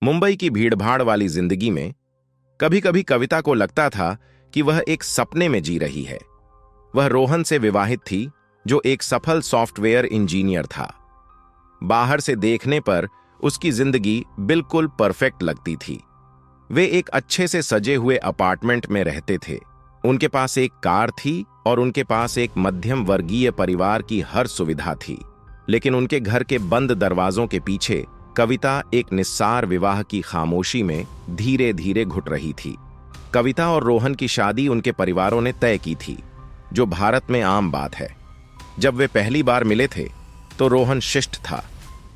मुंबई की भीड़भाड़ वाली जिंदगी में कभी कभी कविता को लगता था कि वह एक सपने में जी रही है। वह रोहन से विवाहित थी, जो एक सफल सॉफ्टवेयर इंजीनियर था। बाहर से देखने पर उसकी जिंदगी बिल्कुल परफेक्ट लगती थी। वे एक अच्छे से सजे हुए अपार्टमेंट में रहते थे। उनके पास एक कार थी और उनके पास एक मध्यम वर्गीय परिवार की हर सुविधा थी। लेकिन उनके घर के बंद दरवाजों के पीछे कविता एक निस्सार विवाह की खामोशी में धीरे धीरे घुट रही थी। कविता और रोहन की शादी उनके परिवारों ने तय की थी, जो भारत में आम बात है। जब वे पहली बार मिले थे तो रोहन शिष्ट था,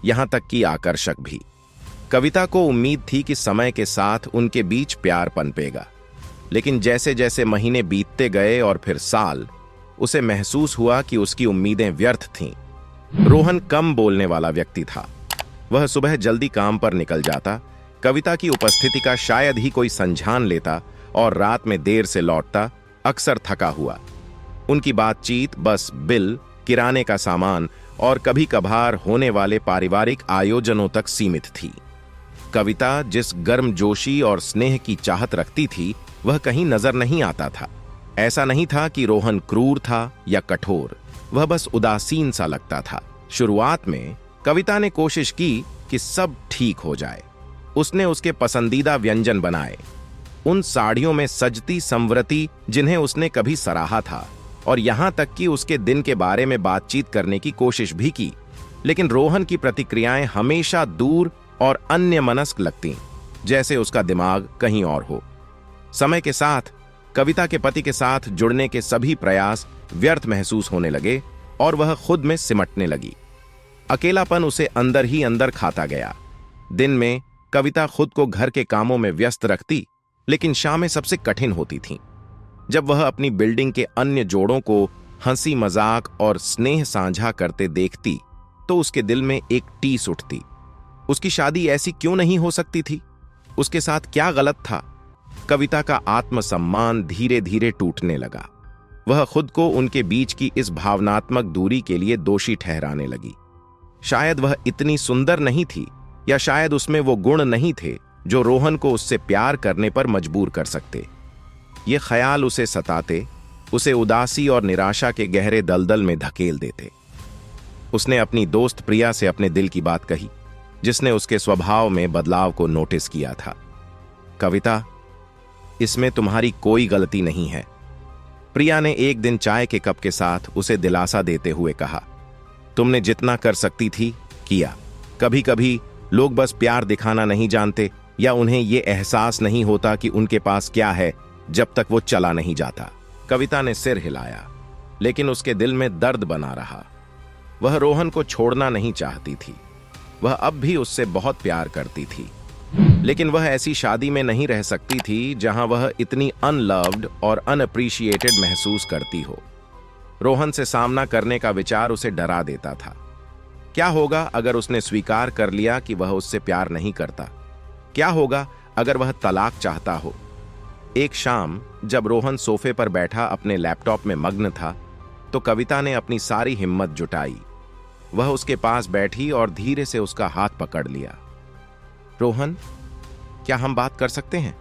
यहां तक कि आकर्षक भी। कविता को उम्मीद थी कि समय के साथ उनके बीच प्यार पनपेगा, लेकिन जैसे जैसे महीने बीतते गए और फिर साल, उसे महसूस हुआ कि उसकी उम्मीदें व्यर्थ थीं। रोहन कम बोलने वाला व्यक्ति था। वह सुबह जल्दी काम पर निकल जाता, कविता की उपस्थिति का शायद ही कोई संज्ञान लेता और रात में देर से लौटता, अक्सर थका हुआ। उनकी बातचीत बस बिल, किराने का सामान और कभी कभार होने वाले पारिवारिक आयोजनों तक सीमित थी। कविता जिस गर्मजोशी और स्नेह की चाहत रखती थी, वह कहीं नजर नहीं आता था। ऐसा नहीं था कि रोहन क्रूर था या कठोर, वह बस उदासीन सा लगता था। शुरुआत में कविता ने कोशिश की कि सब ठीक हो जाए। उसने उसके पसंदीदा व्यंजन बनाए, उन साड़ियों में सजती संवरती जिन्हें उसने कभी सराहा था, और यहां तक कि उसके दिन के बारे में बातचीत करने की कोशिश भी की। लेकिन रोहन की प्रतिक्रियाएं हमेशा दूर और अन्यमनस्क लगतीं, जैसे उसका दिमाग कहीं और हो। समय के साथ कविता के पति के साथ जुड़ने के सभी प्रयास व्यर्थ महसूस होने लगे और वह खुद में सिमटने लगी। अकेलापन उसे अंदर ही अंदर खाता गया। दिन में कविता खुद को घर के कामों में व्यस्त रखती, लेकिन शामें सबसे कठिन होती थीं। जब वह अपनी बिल्डिंग के अन्य जोड़ों को हंसी मजाक और स्नेह साझा करते देखती तो उसके दिल में एक टीस उठती। उसकी शादी ऐसी क्यों नहीं हो सकती थी? उसके साथ क्या गलत था? कविता का आत्मसम्मान धीरे धीरे टूटने लगा। वह खुद को उनके बीच की इस भावनात्मक दूरी के लिए दोषी ठहराने लगी। शायद वह इतनी सुंदर नहीं थी, या शायद उसमें वो गुण नहीं थे जो रोहन को उससे प्यार करने पर मजबूर कर सकते। ये ख्याल उसे सताते, उसे उदासी और निराशा के गहरे दलदल में धकेल देते। उसने अपनी दोस्त प्रिया से अपने दिल की बात कही, जिसने उसके स्वभाव में बदलाव को नोटिस किया था। कविता, इसमें तुम्हारी कोई गलती नहीं है, प्रिया ने एक दिन चाय के कप के साथ उसे दिलासा देते हुए कहा। तुमने जितना कर सकती थी किया। कभी कभी लोग बस प्यार दिखाना नहीं जानते, या उन्हें यह एहसास नहीं होता कि उनके पास क्या है जब तक वो चला नहीं जाता। कविता ने सिर हिलाया, लेकिन उसके दिल में दर्द बना रहा। वह रोहन को छोड़ना नहीं चाहती थी। वह अब भी उससे बहुत प्यार करती थी, लेकिन वह ऐसी शादी में नहीं रह सकती थी जहां वह इतनी अनलव्ड और अनअप्रिशिएटेड महसूस करती हो। रोहन से सामना करने का विचार उसे डरा देता था। क्या होगा अगर उसने स्वीकार कर लिया कि वह उससे प्यार नहीं करता? क्या होगा अगर वह तलाक चाहता हो? एक शाम जब रोहन सोफे पर बैठा अपने लैपटॉप में मग्न था, तो कविता ने अपनी सारी हिम्मत जुटाई। वह उसके पास बैठी और धीरे से उसका हाथ पकड़ लिया। रोहन, क्या हम बात कर सकते हैं?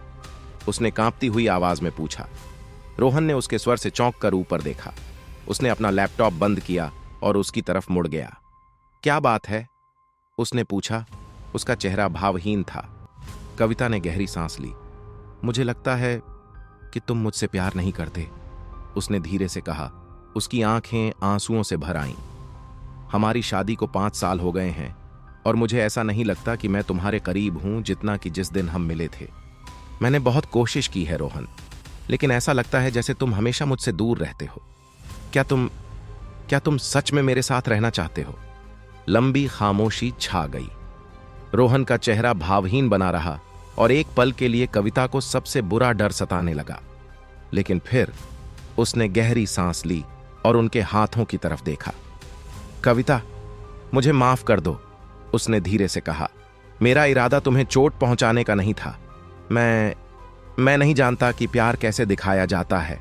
उसने कांपती हुई आवाज में पूछा। रोहन ने उसके स्वर से चौंक कर ऊपर देखा। उसने अपना लैपटॉप बंद किया और उसकी तरफ मुड़ गया। क्या बात है? उसने पूछा। उसका चेहरा भावहीन था। कविता ने गहरी सांस ली। मुझे लगता है कि तुम मुझसे प्यार नहीं करते, उसने धीरे से कहा। उसकी आंखें आंसुओं से भर आईं। हमारी शादी को 5 साल हो गए हैं और मुझे ऐसा नहीं लगता कि मैं तुम्हारे करीब हूं जितना कि जिस दिन हम मिले थे। मैंने बहुत कोशिश की है रोहन, लेकिन ऐसा लगता है जैसे तुम हमेशा मुझसे दूर रहते हो। क्या तुम सच में मेरे साथ रहना चाहते हो? लंबी खामोशी छा गई। रोहन का चेहरा भावहीन बना रहा और एक पल के लिए कविता को सबसे बुरा डर सताने लगा। लेकिन फिर उसने गहरी सांस ली और उनके हाथों की तरफ देखा। कविता, मुझे माफ कर दो, उसने धीरे से कहा। मेरा इरादा तुम्हें चोट पहुंचाने का नहीं था। मैं नहीं जानता कि प्यार कैसे दिखाया जाता है।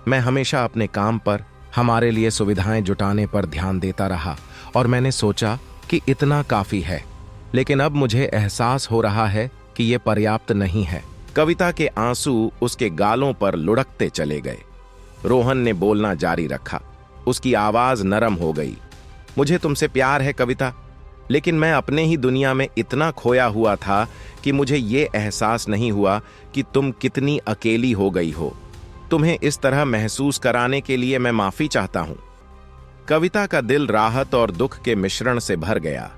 मैं हमेशा अपने काम पर, हमारे लिए सुविधाएं जुटाने पर ध्यान देता रहा और मैंने सोचा कि इतना काफी है। लेकिन अब मुझे एहसास हो रहा है कि कि ये पर्याप्त नहीं है। कविता के आंसू उसके गालों पर लुढ़कते चले गए। रोहन ने बोलना जारी रखा। उसकी आवाज नरम हो गई। मुझे तुमसे प्यार है कविता, लेकिन मैं अपने ही दुनिया में इतना खोया हुआ था कि मुझे ये एहसास नहीं हुआ कि तुम कितनी अकेली हो गई हो। तुम्हें इस तरह महसूस कराने के लिए मैं माफी चाहता हूं। कविता का दिल राहत और दुख के मिश्रण से भर गया।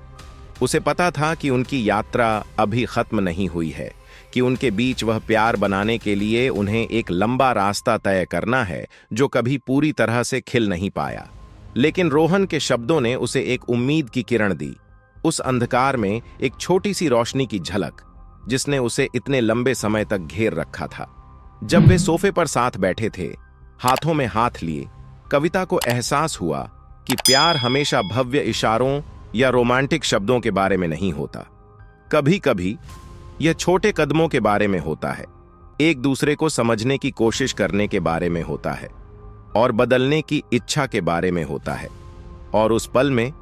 उसे पता था कि उनकी यात्रा अभी खत्म नहीं हुई है, कि उनके बीच वह प्यार बनाने के लिए उन्हें एक लंबा रास्ता तय करना है जो कभी पूरी तरह से खिल नहीं पाया। लेकिन रोहन के शब्दों ने उसे एक उम्मीद की किरण दी। उस अंधकार में एक छोटी सी रोशनी की झलक, जिसने उसे इतने लंबे समय तक घेर रखा था। जब वे सोफे पर साथ बैठे थे, हाथों में हाथ लिए, कविता को एहसास हुआ कि प्यार हमेशा भव्य इशारों या रोमांटिक शब्दों के बारे में नहीं होता। कभी कभी यह छोटे कदमों के बारे में होता है, एक दूसरे को समझने की कोशिश करने के बारे में होता है और बदलने की इच्छा के बारे में होता है। और उस पल में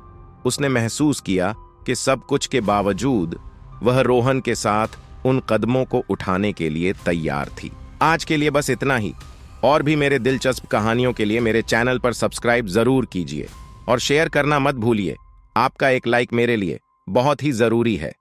उसने महसूस किया कि सब कुछ के बावजूद वह रोहन के साथ उन कदमों को उठाने के लिए तैयार थी। आज के लिए बस इतना ही। और भी मेरे दिलचस्प कहानियों के लिए मेरे चैनल पर सब्सक्राइब जरूर कीजिए और शेयर करना मत भूलिए। आपका एक लाइक मेरे लिए बहुत ही जरूरी है।